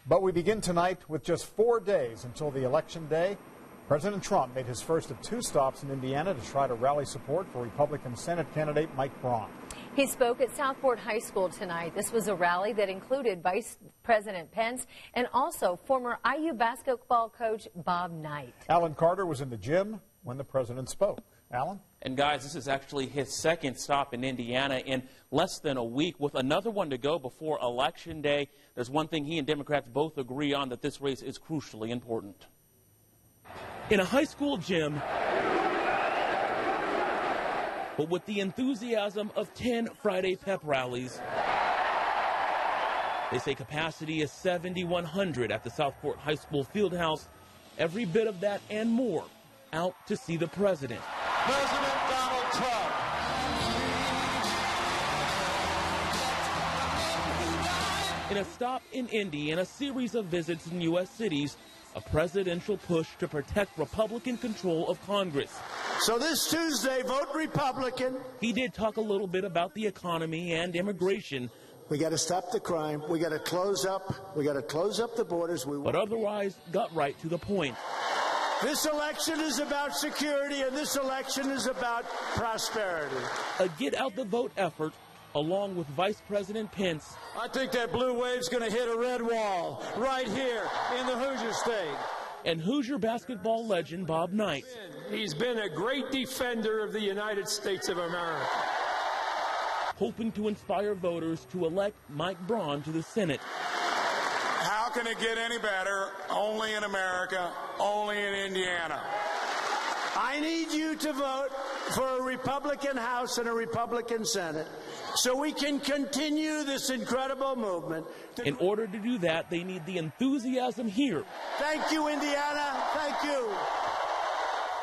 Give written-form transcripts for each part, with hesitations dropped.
But we begin tonight with just 4 days until the election day. President Trump made his first of 2 stops in Indiana to try to rally support for Republican Senate candidate Mike Braun. He spoke at Southport High School tonight. This was a rally that included Vice President Pence and also former IU basketball coach Bob Knight. Alan Carter was in the gym when the president spoke. Alan? And guys, this is actually his second stop in Indiana in less than a week, with another one to go before Election Day. There's one thing he and Democrats both agree on, that this race is crucially important. In a high school gym, but with the enthusiasm of 10 Friday pep rallies. They say capacity is 7,100 at the Southport High School Fieldhouse. Every bit of that and more out to see the president. President Donald Trump. In a stop in Indy and a series of visits in U.S. cities, a presidential push to protect Republican control of Congress. So this Tuesday, vote Republican. He did talk a little bit about the economy and immigration. We got to stop the crime. We got to close up. We got to close up the borders. But otherwise got right to the point. This election is about security, and this election is about prosperity. A get-out-the-vote effort, along with Vice President Pence. I think that blue wave's going to hit a red wall right here in the Hoosier State. And Hoosier basketball legend Bob Knight. He's been a great defender of the United States of America. Hoping to inspire voters to elect Mike Braun to the Senate. How can it get any better? Only in America, only in Indiana. I need you to vote for a Republican House and a Republican Senate so we can continue this incredible movement. In order to do that, they need the enthusiasm here. Thank you, Indiana. Thank you.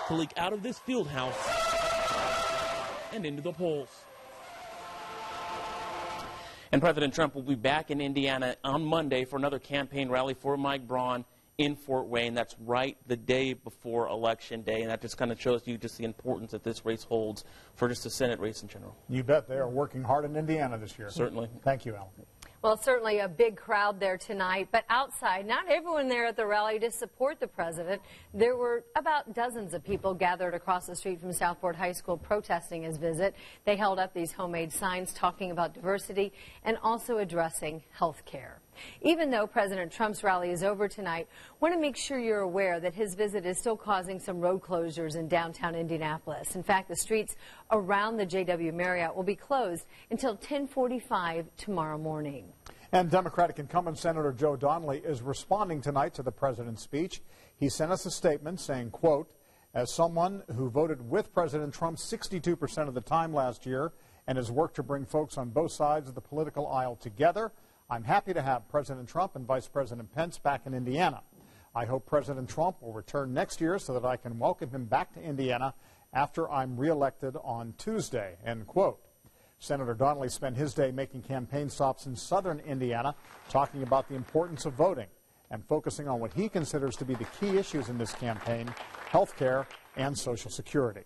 To leak out of this field house and into the polls. And President Trump will be back in Indiana on Monday for another campaign rally for Mike Braun in Fort Wayne. That's right the day before Election Day, and that just kind of shows you just the importance that this race holds for just the Senate race in general. You bet. They are working hard in Indiana this year. Certainly. Thank you, Alan. Well, certainly a big crowd there tonight, but outside, not everyone there at the rally to support the president. There were about dozens of people gathered across the street from Southport High School protesting his visit. They held up these homemade signs talking about diversity and also addressing health care. Even though President Trump's rally is over tonight, I want to make sure you're aware that his visit is still causing some road closures in downtown Indianapolis. In fact, the streets around the JW Marriott will be closed until 10:45 tomorrow morning. And Democratic incumbent Senator Joe Donnelly is responding tonight to the president's speech. He sent us a statement saying, quote, "As someone who voted with President Trump 62% of the time last year and has worked to bring folks on both sides of the political aisle together, I'm happy to have President Trump and Vice President Pence back in Indiana. I hope President Trump will return next year so that I can welcome him back to Indiana after I'm reelected on Tuesday," end quote. Senator Donnelly spent his day making campaign stops in southern Indiana, talking about the importance of voting and focusing on what he considers to be the key issues in this campaign, health care and Social Security.